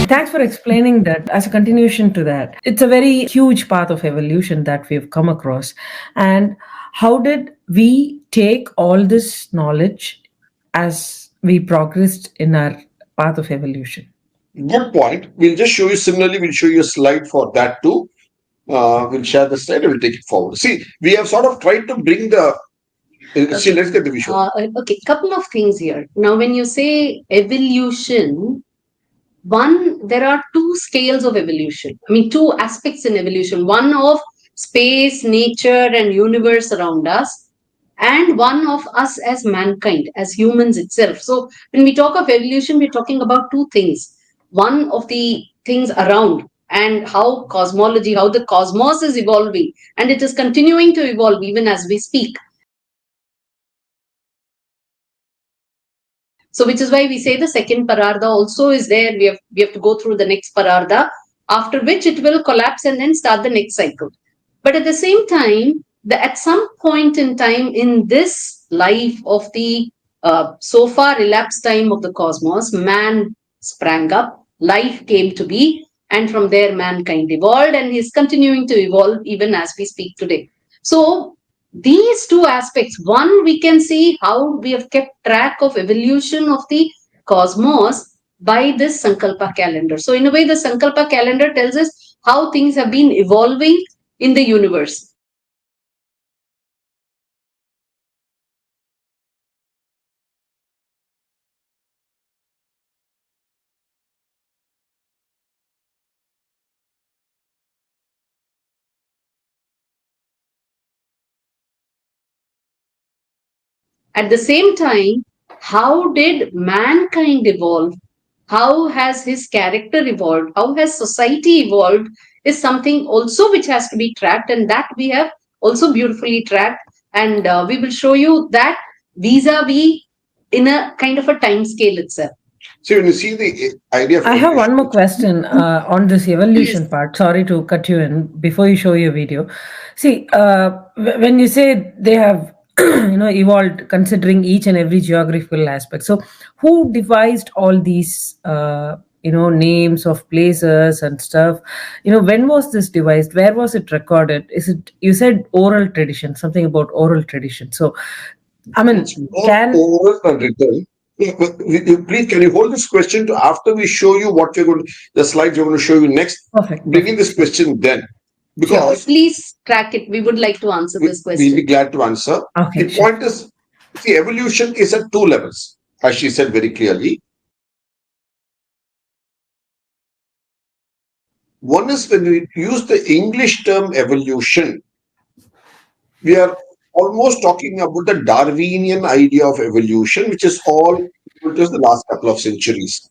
Thanks for explaining that. As a continuation to that, it's a very huge path of evolution that we've come across. And how did we take all this knowledge as we progressed in our path of evolution? Good point. We'll just show you similarly. We'll show you a slide for that too. We'll share the slide and we'll take it forward. See, we have sort of tried to bring the. See, let's get the visual. Okay, couple of things here. Now, when you say evolution, there are two scales of evolution. I mean, two aspects in evolution. One of space, nature, and universe around us, and one of us as mankind, as humans itself. So, when we talk of evolution, we're talking about two things. One of the things around, and how cosmology, how the cosmos is evolving, and it is continuing to evolve even as we speak. So, which is why we say the second pararda also is there. We have to go through the next pararda, after which it will collapse and then start the next cycle. But at the same time, at some point in time in this life of the so far elapsed time of the cosmos, man sprang up, life came to be, and from there mankind evolved and is continuing to evolve even as we speak today. So these two aspects, one, we can see how we have kept track of evolution of the cosmos by this Sankalpa calendar. So in a way, the Sankalpa calendar tells us how things have been evolving in the universe. At the same time, how did mankind evolve? How has his character evolved? How has society evolved? Is something also which has to be tracked, and that we have also beautifully tracked. And we will show you that vis-a-vis in a kind of a time scale itself. So when you see the idea of I have one more question on this evolution part. Sorry to cut you in before you show your video. See, when you say they have evolved considering each and every geographical aspect. So who devised all these names of places and stuff? When was this devised? Where was it recorded? Is it, you said oral tradition, something about oral tradition. So I mean, oral and written. Please, can you hold this question to after we show you what we're going to, the slides we're going to show you next? Perfect. Bringing this question then. Because please track it. We would like to answer this question. We'll be glad to answer. Okay, the point is, see, evolution is at two levels, as she said very clearly. One is when we use the English term evolution, we are almost talking about the Darwinian idea of evolution, which is all just the last couple of centuries.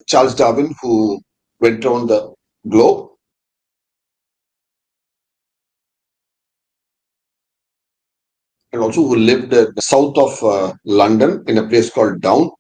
Charles Darwin, who went around the globe, and also who lived south of London in a place called Down.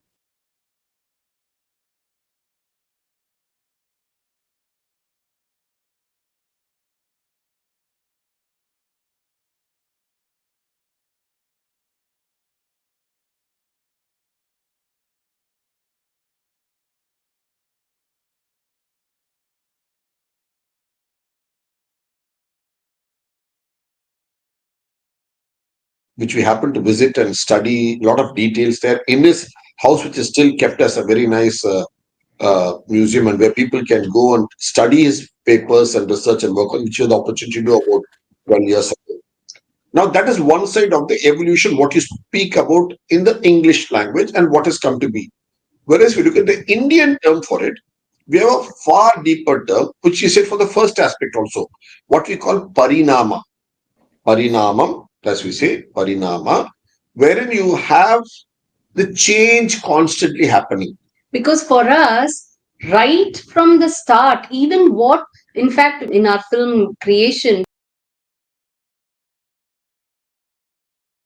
Which we happened to visit and study a lot of details there in his house, which is still kept as a very nice museum, and where people can go and study his papers and research and work on, which you had the opportunity to do about 12 years ago. Now, that is one side of the evolution, what you speak about in the English language and what has come to be. Whereas if you look at the Indian term for it, we have a far deeper term, which you said for the first aspect also, what we call parinama. Parinamam, as we say, parinama, wherein you have the change constantly happening. Because for us, right from the start, even what, in fact, in our film creation,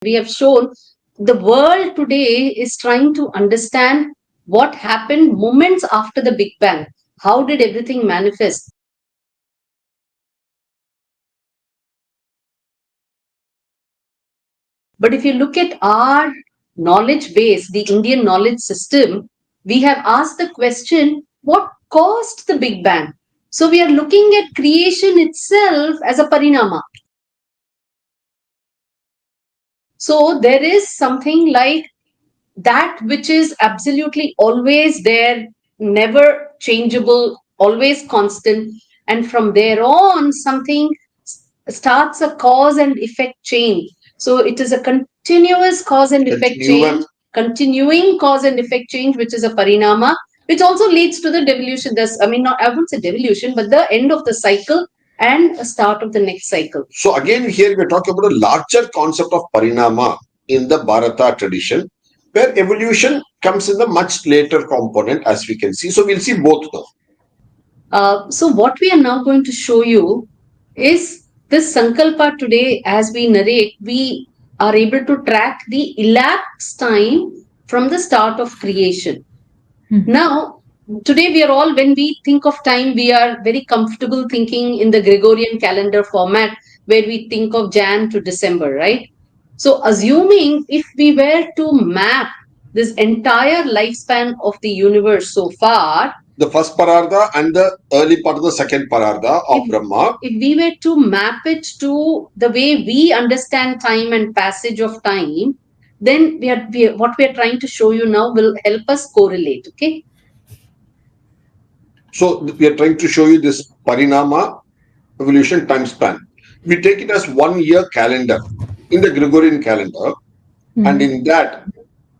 we have shown the world today is trying to understand what happened moments after the Big Bang. How did everything manifest? But if you look at our knowledge base, the Indian knowledge system, we have asked the question, what caused the Big Bang? So we are looking at creation itself as a parinama. So there is something like that which is absolutely always there, never changeable, always constant. And from there on, something starts a cause and effect chain. So it is a continuous cause and effect change, continuing cause and effect change, which is a parinama, which also leads to the devolution. I wouldn't say devolution, but the end of the cycle and a start of the next cycle. So again, here we're talking about a larger concept of parinama in the Bharata tradition, where evolution comes in the much later component, as we can see. So we'll see both now. So what we are now going to show you is this Sankalpa today. As we narrate, we are able to track the elapsed time from the start of creation. Now, today we are all, when we think of time, we are very comfortable thinking in the Gregorian calendar format, where we think of Jan to December, right? So assuming if we were to map this entire lifespan of the universe so far, the first pararda and the early part of the second pararda of Brahma. If we were to map it to the way we understand time and passage of time, then what we are trying to show you now will help us correlate, okay? So we are trying to show you this parinama evolution time span. We take it as 1 year calendar in the Gregorian calendar. And in that,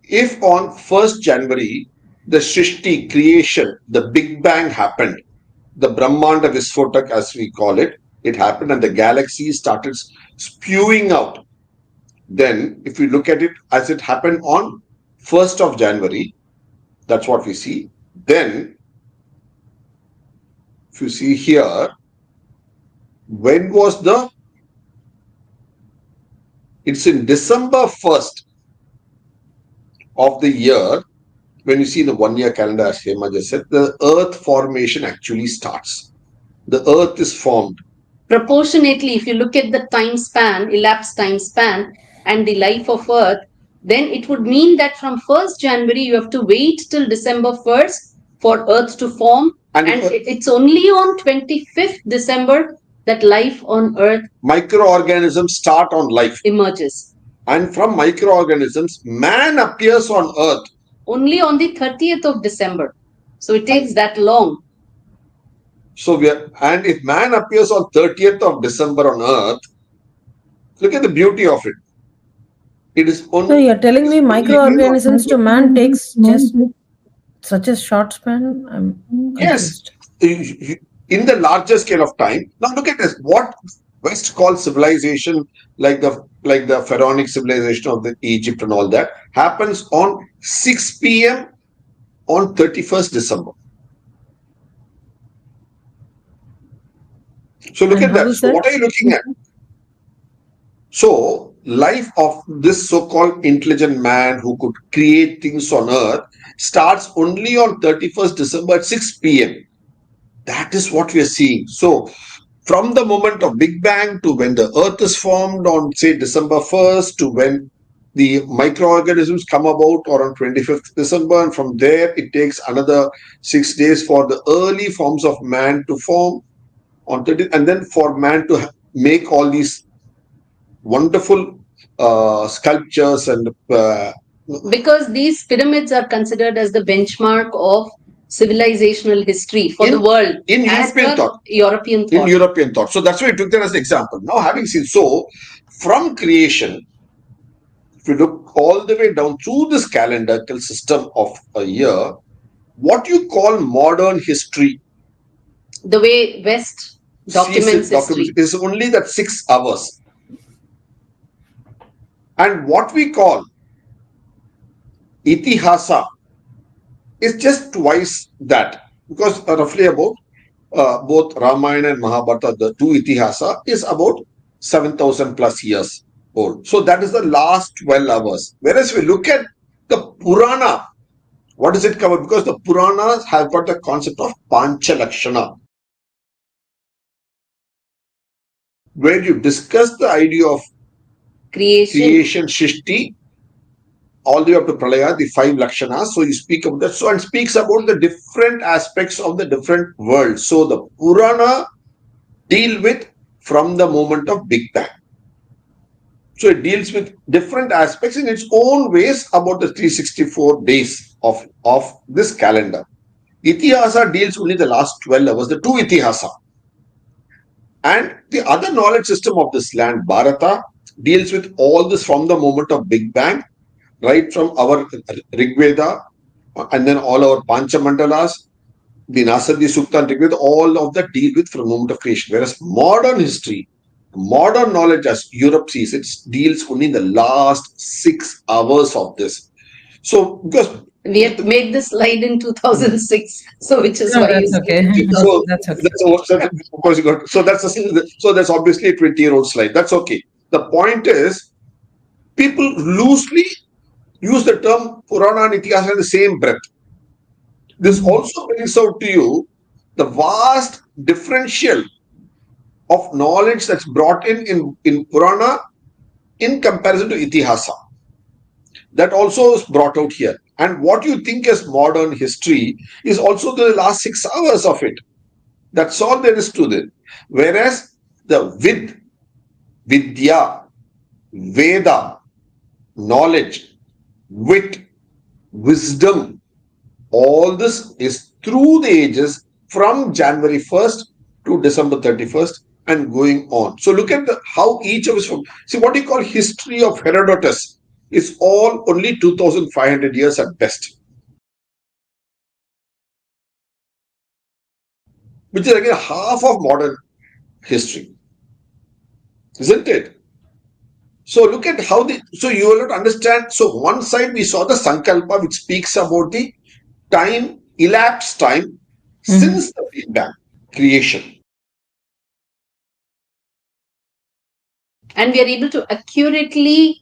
if on 1st January, the Srishti creation, the Big Bang happened, the Brahmanda Visfotak as we call it, it happened and the galaxy started spewing out. Then if we look at it as it happened on 1st of January, that's what we see. Then if you see here, when was it's in December 1st of the year, when you see the 1 year calendar, as Hema just said, the earth formation actually starts. The earth is formed. Proportionately, if you look at the time span, elapsed time span, and the life of earth, then it would mean that from 1st January, you have to wait till December 1st for earth to form. And it's only on 25th December that life on earth, microorganisms start on life, emerges. And from microorganisms, man appears on earth only on the 30th of December. So it takes that long. So and if man appears on 30th of December on earth, look at the beauty of it. It is only. So you're telling me microorganisms to man takes just such a short span? I'm confused. Yes, in the larger scale of time. Now look at this. What West calls civilization, like the pharaonic civilization of the Egypt and all that, happens on 6 p.m. on 31st December. So look at that. So what are you looking at? So life of this so-called intelligent man who could create things on earth starts only on 31st December at 6 p.m. That is what we are seeing. So from the moment of Big Bang to when the earth is formed on, say, December 1st, to when the microorganisms come about, or on 25th December, and from there it takes another 6 days for the early forms of man to form on 30th, and then for man to make all these wonderful sculptures and because these pyramids are considered as the benchmark of civilizational history for the world in European thought. So that's why I took that as an example. Now, having seen, so from creation, if you look all the way down through this calendrical system of a year, what you call modern history, the way West documents history, is only that 6 hours. And what we call Itihasa is just twice that, because roughly about both Ramayana and Mahabharata, the two Itihasa, is about 7,000 plus years old. So that is the last 12 hours. Whereas we look at the Purana, what does it cover? Because the Puranas have got the concept of Pancha Lakshana, where you discuss the idea of creation, Shishti, all the way up to Pralaya, the 5 Lakshanas. So you speak of that. So and speaks about the different aspects of the different worlds. So the Purana deal with from the moment of Big Bang. So it deals with different aspects in its own ways about the 364 days of this calendar. Itihasa deals only the last 12 hours, the two Itihasa. And the other knowledge system of this land, Bharata, deals with all this from the moment of Big Bang, right from our Rig Veda, and then all our Panchamandalas, the Nasadi Sukta and Rig Veda, all of that deal with from the moment of creation. Whereas modern history, modern knowledge as Europe sees it, deals only in the last 6 hours of this. So, because we have made this slide in 2006, so which is why that's okay. so That's okay. of course you got so that's obviously a 20-year-old slide. That's okay. The point is, people loosely use the term Purana and Itihasa in the same breath. This also brings out to you the vast differential of knowledge that's brought in Purana in comparison to Itihasa. That also is brought out here. And what you think is modern history is also the last 6 hours of it. That's all there is to it. Whereas the Vidya, Veda, knowledge, wit, wisdom, all this is through the ages from January 1st to December 31st and going on. So look at how each of us from, see what you call history of Herodotus is all only 2,500 years at best. Which is again half of modern history. Isn't it? So look at how so you will not understand. So one side we saw the Sankalpa, which speaks about the time, elapsed time since the Big Bang creation. And we are able to accurately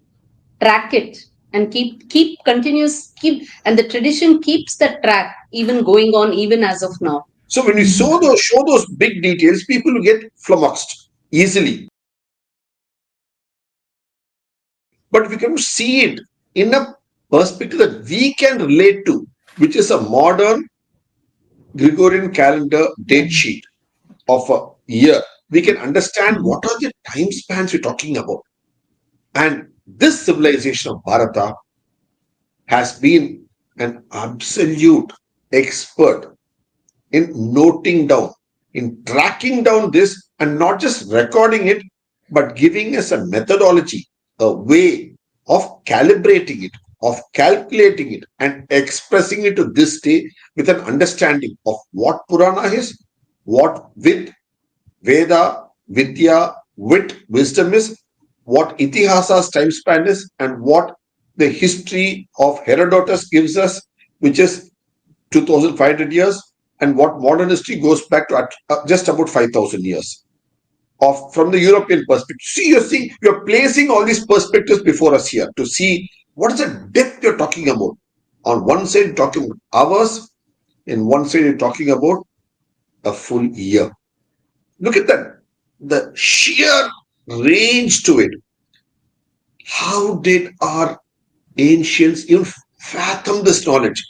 track it and keep and the tradition keeps that track even going on even as of now. So when we show those big details, people will get flummoxed easily. But we can see it in a perspective that we can relate to, which is a modern Gregorian calendar date sheet of a year. We can understand what are the time spans we're talking about. And this civilization of Bharata has been an absolute expert in noting down, in tracking down this, and not just recording it, but giving us a methodology, a way of calibrating it, of calculating it, and expressing it to this day with an understanding of what Purana is, what Veda, Vidya, wit, wisdom is, what Itihasa's time span is, and what the history of Herodotus gives us, which is 2,500 years, and what modern history goes back to just about 5,000 years from the European perspective. See, you're placing all these perspectives before us here to see what is the depth you're talking about. On one side, you're talking about hours, in one side, you're talking about a full year. Look at that, the sheer range to it. How did our ancients even fathom this knowledge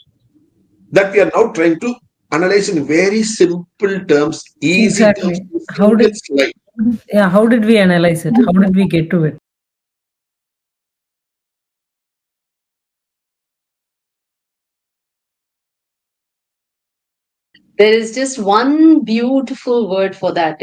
that we are now trying to analyze in very simple terms, easy Exactly. terms, How did we analyze it? How did we get to it? There is just one beautiful word for that,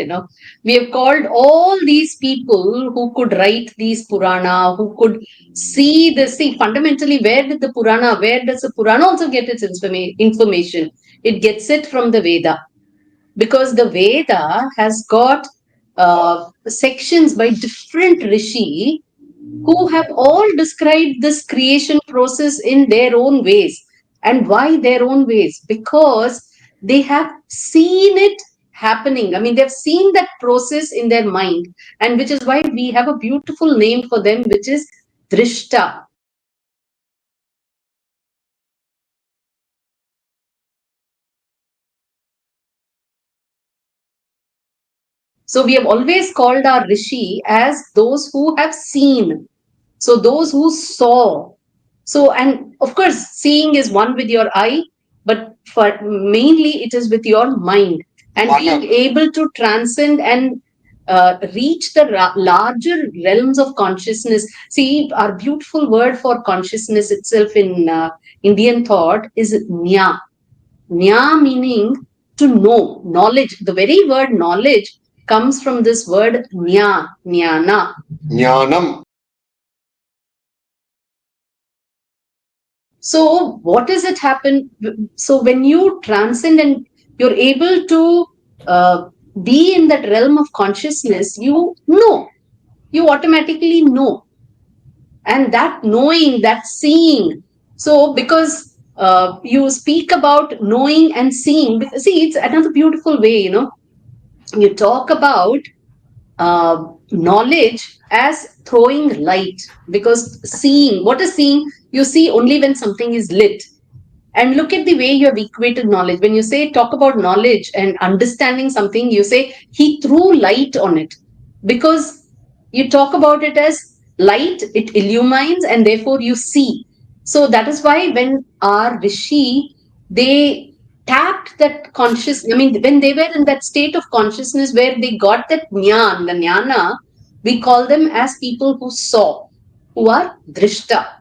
We have called all these people who could write these Purana, who could see this. See, fundamentally, where does the Purana also get its information? It gets it from the Veda. Because the Veda has got sections by different rishi who have all described this creation process in their own ways. And why their own ways? Because they have seen it happening. I mean, they've seen that process in their mind, and which is why we have a beautiful name for them, which is Drishta. So we have always called our Rishi as those who have seen. So those who saw. So, and of course, seeing is one with your eye, but for mainly it is with your mind, and being able to transcend and reach the larger realms of consciousness. See, our beautiful word for consciousness itself in Indian thought is Nya. Nya meaning to know, knowledge. The very word knowledge comes from this word Nya, Jnana. Jnanam. So, what does it happen? So, when you transcend and you're able to be in that realm of consciousness, you know, you automatically know. And that knowing, that seeing. So, because you speak about knowing and seeing, see, it's another beautiful way, you talk about knowledge as throwing light, because seeing, what is seeing? You see only when something is lit. And look at the way you have equated knowledge. When you say talk about knowledge and understanding something, you say he threw light on it, because you talk about it as light, it illumines, and therefore you see. So that is why when our Rishi, they tapped that conscious, I mean, when they were in that state of consciousness where they got that jnana, the jnana, we call them as people who saw, who are drishta.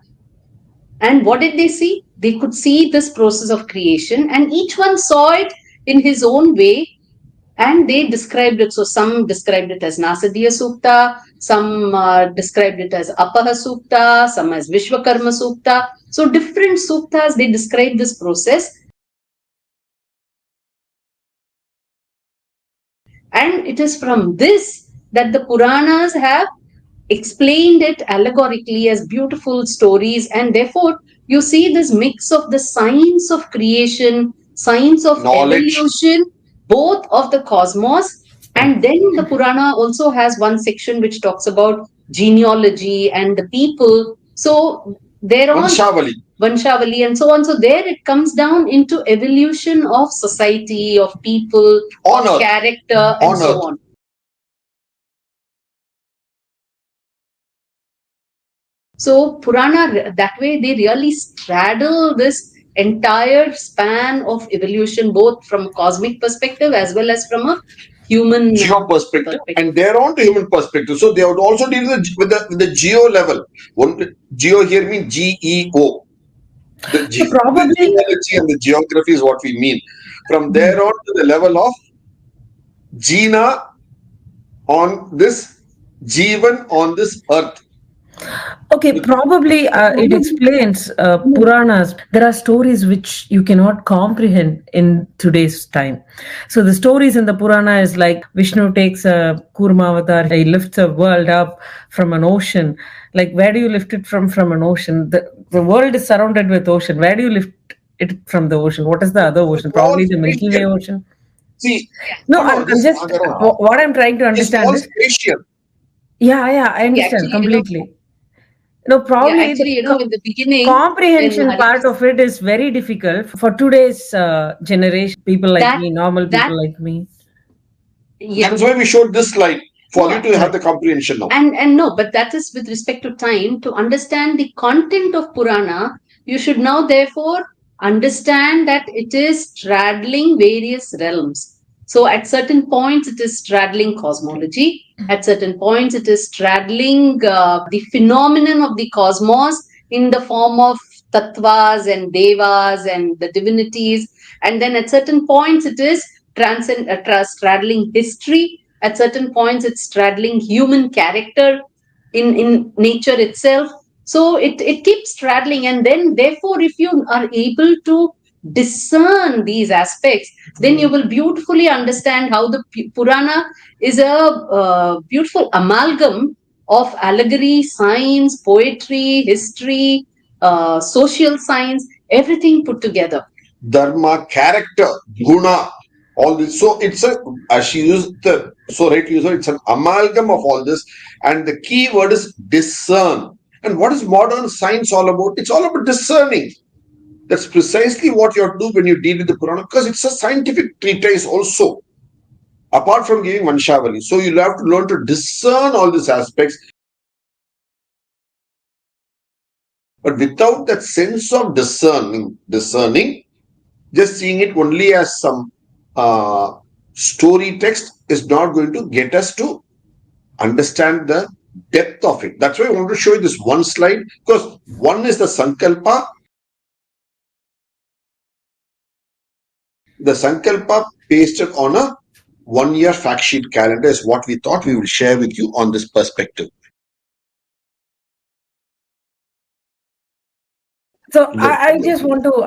And what did they see? They could see this process of creation, and each one saw it in his own way, and they described it. So some described it as Nasadiya Sukta, some described it as Apaha Sukta, some as Vishwakarma Sukta. So different suktas, they describe this process. And it is from this that the Puranas have explained it allegorically as beautiful stories, and therefore you see this mix of the science of creation, science of knowledge, evolution, both of the cosmos. And then the Purana also has one section which talks about genealogy and the people. So there are Vanshavali and so on. So there it comes down into evolution of society, of people, of character, and so on. So Purana, that way they really straddle this entire span of evolution, both from a cosmic perspective as well as from a human geo perspective, and they're on to human perspective. So they would also deal with the geo level. Geo here means GEO. The geology and the geography is what we mean. From there on to the level of Jina on this Jeevan on this earth. Okay, probably it explains Puranas. There are stories which you cannot comprehend in today's time. So the stories in the Purana is like Vishnu takes a Kurma avatar, he lifts a world up from an ocean. Like, where do you lift it from an ocean? The world is surrounded with ocean. Where do you lift it from the ocean? What is the other ocean? Probably the Milky Way ocean. See, I'm just what I'm trying to understand is. Yeah, I understand completely. No, probably actually, in the beginning, comprehension part of it is very difficult for today's generation, people like me, normal people like me. Yeah. That's why we showed this slide for you to have the comprehension now. And no, but that is with respect to time. To understand the content of Purana, you should now therefore understand that it is straddling various realms. So at certain points, it is straddling cosmology. At certain points, it is straddling the phenomenon of the cosmos in the form of tattvas and devas and the divinities. And then at certain points, it is straddling history. At certain points, it's straddling human character in nature itself. So it keeps straddling. And then, therefore, if you are able to discern these aspects, then you will beautifully understand how the Purana is a beautiful amalgam of allegory, science, poetry, history, social science, everything put together. Dharma, character, guna, all this. So it's as she used the right user, it's an amalgam of all this. And the key word is discern. And what is modern science all about? It's all about discerning. That's precisely what you have to do when you deal with the Purana, because it's a scientific treatise also, apart from giving Vanshavali. So you'll have to learn to discern all these aspects. But without that sense of discerning, just seeing it only as some story text is not going to get us to understand the depth of it. That's why I want to show you this one slide, because one is the Sankalpa. The Sankalpa pasted on a 1-year fact sheet calendar is what we thought we will share with you on this perspective. So I just want to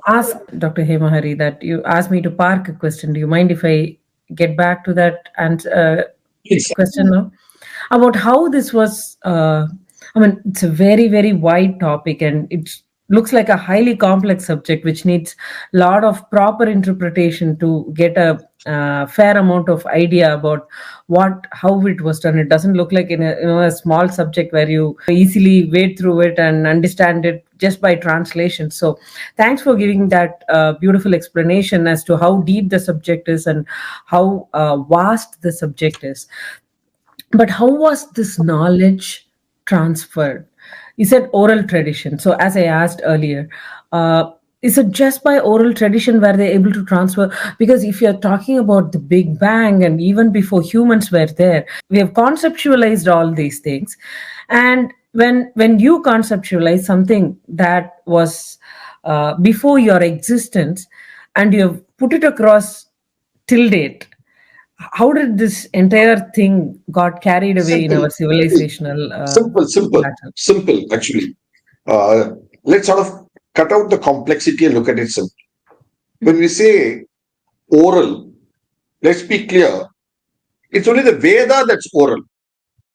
ask Dr. HemaHari that you asked me to park a question. Do you mind if I get back to that and question now? About how this was, I mean, it's a very, very wide topic and it looks like a highly complex subject which needs a lot of proper interpretation to get a fair amount of idea about how it was done. It doesn't look like in a small subject where you easily wade through it and understand it just by translation. So thanks for giving that beautiful explanation as to how deep the subject is and how vast the subject is. But how was this knowledge transferred? You said oral tradition. So as I asked earlier, is it just by oral tradition were they able to transfer? Because if you're talking about the Big Bang and even before humans were there, we have conceptualized all these things. And when you conceptualize something that was before your existence and you have put it across till date, how did this entire thing got carried away in our civilizational simple actually. Let's sort of cut out the complexity and look at it simple. When we say oral, let's be clear, it's only the Veda that's oral.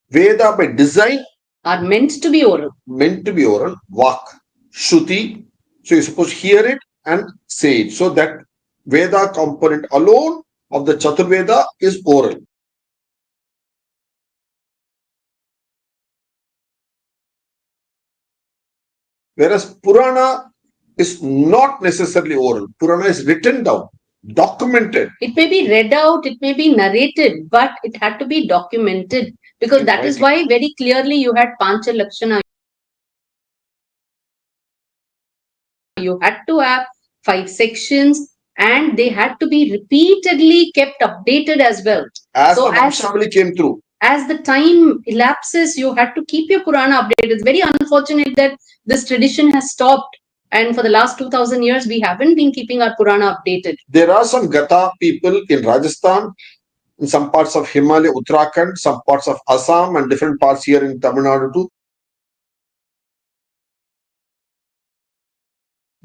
Veda by design are meant to be oral. Vak, Shruti, so you're supposed to hear it and say it. So that Veda component alone of the Chaturveda is oral. Whereas Purana is not necessarily oral. Purana is written down, documented. It may be read out, it may be narrated, but it had to be documented, because that is why very clearly you had Pancha Lakshana. You had to have 5 sections and they had to be repeatedly kept updated as well. As the Vamshavali came through. As the time elapses, you had to keep your Purana updated. It's very unfortunate that this tradition has stopped. And for the last 2000 years, we haven't been keeping our Purana updated. There are some Gatha people in Rajasthan, in some parts of Himalaya, Uttarakhand, some parts of Assam and different parts here in Tamil Nadu too.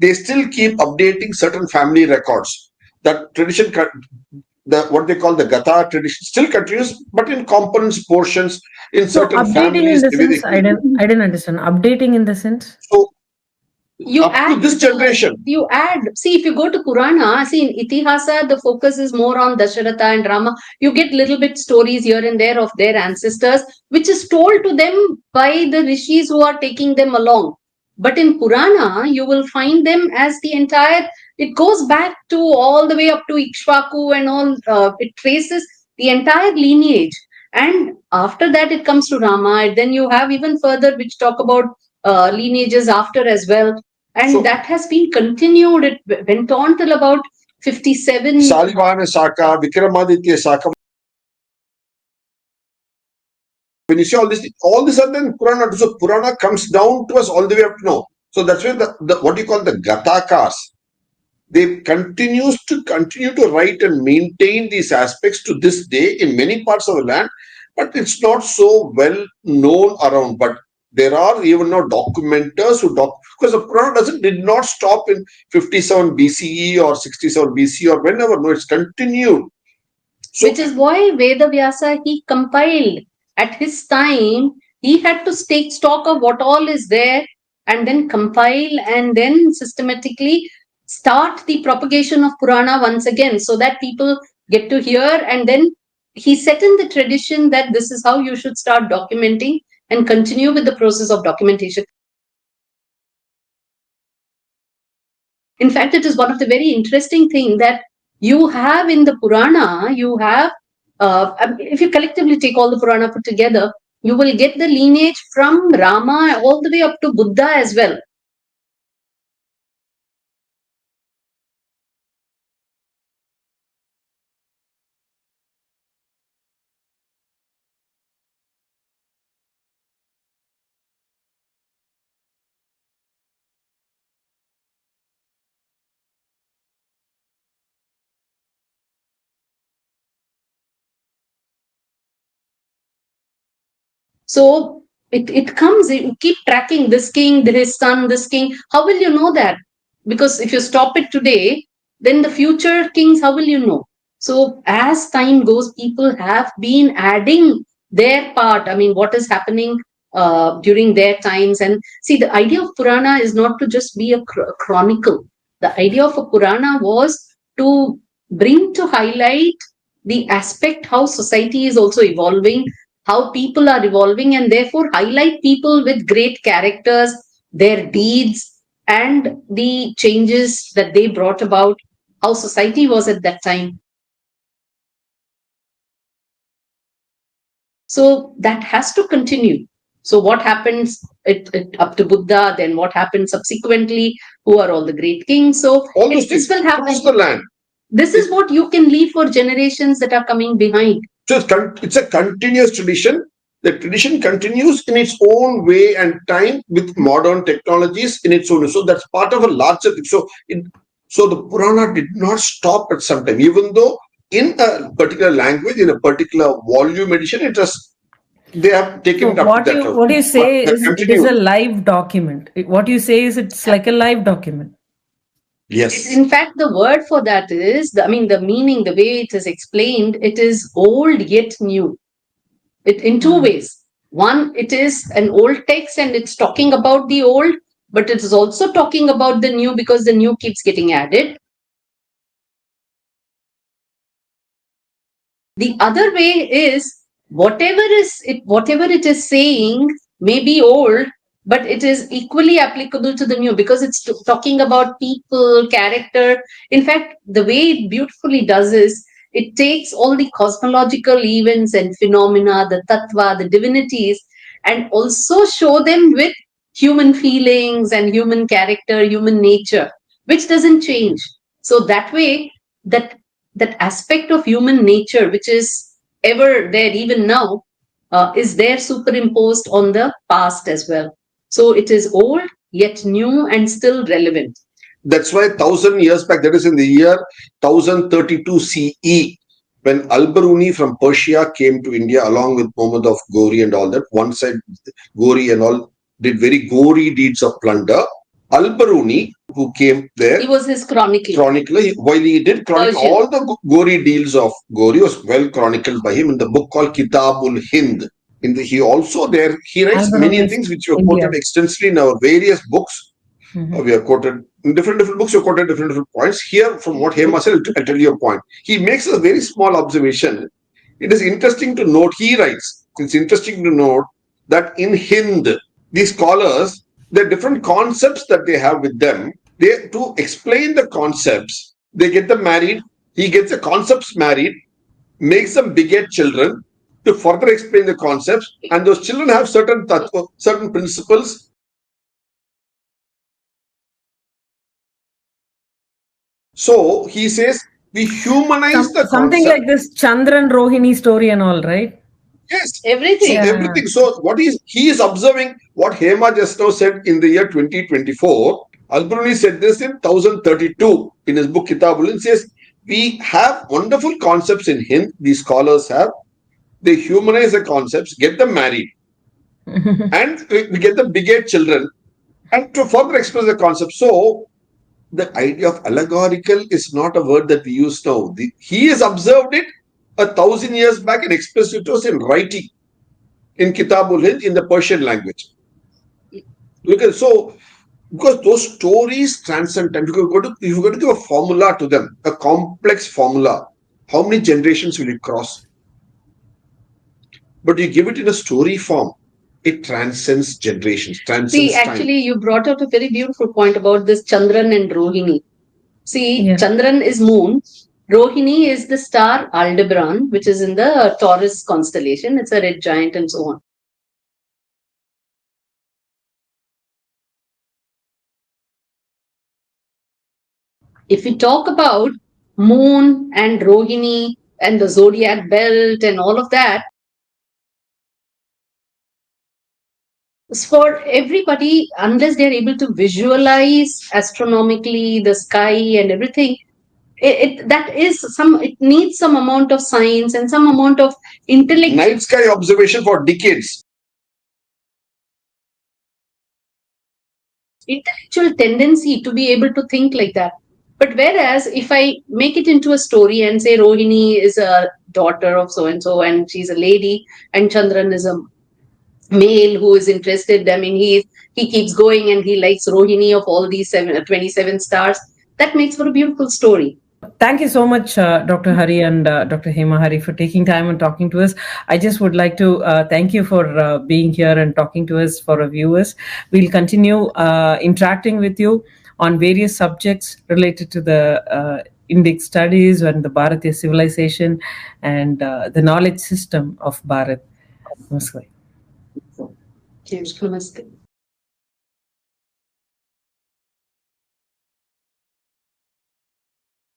They still keep updating certain family records. That tradition, what they call the Gatha tradition, still continues, but in components, portions, in certain families. In the sense, I didn't understand. Updating in the sense? So, you up add to this generation. You add. See, if you go to Purana, see in Itihasa, the focus is more on Dasharatha and Rama. You get little bit stories here and there of their ancestors, which is told to them by the rishis who are taking them along. But in Purana, you will find them as the entire, it goes back to all the way up to Ikshvaku and all, it traces the entire lineage. And after that, it comes to Rama. Then you have even further, which talk about lineages after as well. And that has been continued. It went on till about 57. Salivana Shaka, Vikramaditya Shaka. When you see all this are then Purana. So Purana comes down to us all the way up to now. So that's why what you call the Gathakas, they continue to write and maintain these aspects to this day in many parts of the land, but it's not so well known around. But there are even now documenters who because the Purana did not stop in 57 BCE or 67 BCE or whenever. No, it's continued. So, which is why Veda Vyasa, he compiled at his time. He had to take stock of what all is there and then compile and then systematically start the propagation of Purana once again, so that people get to hear. And then he set in the tradition that this is how you should start documenting and continue with the process of documentation. In fact, it is one of the very interesting things that you have in the Purana, you have, if you collectively take all the Purana put together, you will get the lineage from Rama all the way up to Buddha as well. So it comes, you keep tracking this king, his son, this king. How will you know that? Because if you stop it today, then the future kings, how will you know? So as time goes, people have been adding their part. I mean, what is happening during their times. And see, the idea of Purana is not to just be a chronicle. The idea of a Purana was to bring to highlight the aspect how society is also evolving, how people are evolving, and therefore highlight people with great characters, their deeds, and the changes that they brought about, how society was at that time. So that has to continue. So what happens up to Buddha, then what happens subsequently, who are all the great kings. So all those this will happen. across the land. This is what you can leave for generations that are coming behind. So it's a continuous tradition. The tradition continues in its own way and time with modern technologies in its own. So that's part of a larger thing. So the Purana did not stop at some time, even though in a particular language, in a particular volume edition, they have taken it up what to that. What you say is it is a live document. What you say is it's like a live document. Yes. In fact, the word for that is, the meaning, the way it is explained, it is old yet new. It in two ways. One, it is an old text and it's talking about the old, but it is also talking about the new because the new keeps getting added. The other way is whatever it is saying may be old, but it is equally applicable to the new because it's talking about people, character. In fact, the way it beautifully does is it takes all the cosmological events and phenomena, the tattva, the divinities, and also show them with human feelings and human character, human nature, which doesn't change. So that way, that aspect of human nature, which is ever there even now, is there superimposed on the past as well. So it is old yet new and still relevant. That's why 1,000 years back, that is in the year 1032 CE, when Al-Biruni from Persia came to India along with Muhammad of Ghori and all that. One side, Ghori and all did very gory deeds of plunder. Al-Biruni, who came there, he was his chronicler. While he did chronicle all the gory deeds of Ghori, was well chronicled by him in the book called Kitabul Hind. He also there, he writes many things which were quoted extensively in our various books. We have quoted in different books, we quoted different points. Here, from what Hema said, I'll tell you a point. He makes a very small observation. It is interesting to note, he writes, it's interesting to note that in Hind, these scholars, there are different concepts that they have with them. To explain the concepts, they get them married. He gets the concepts married, makes them beget children to further explain the concepts, and those children have certain principles. So he says we humanize the something concept. like this Chandran Rohini story and all, right? Yes, everything. Everything. So he is observing what Hema just now said in the year 2024. Al-Biruni said this in 1032 in his book Kitabul. It says we have wonderful concepts in Hind. These scholars have. They humanize the concepts, get them married, and we get them beget children, and to further express the concept. So the idea of allegorical is not a word that we use now. He has observed it 1,000 years back and expressed it to us in writing in Kitabul Hind in the Persian language. Look at because those stories transcend time. If you're going to give a formula to them, a complex formula, how many generations will it cross? But you give it in a story form, it transcends generations, transcends time. Actually, you brought out a very beautiful point about this Chandran and Rohini. Chandran is moon. Rohini is the star Aldebaran, which is in the Taurus constellation. It's a red giant and so on. If we talk about moon and Rohini and the zodiac belt and all of that, for everybody, unless they're able to visualize astronomically the sky and everything, it needs some amount of science and some amount of intellect. Night sky observation for decades. Intellectual tendency to be able to think like that. But whereas if I make it into a story and say Rohini is a daughter of so and she's a lady, and Chandran is a male who is interested, I mean, he keeps going and he likes Rohini of all these 27 stars, that makes for a beautiful story. Thank you so much, Dr. Hari and Dr. HemaHari, for taking time and talking to us. I just would like to thank you for being here and talking to us for our viewers. We'll continue interacting with you on various subjects related to the Indic studies and the Bharatiya civilization and the knowledge system of Bharat. Namaskar. Namaste.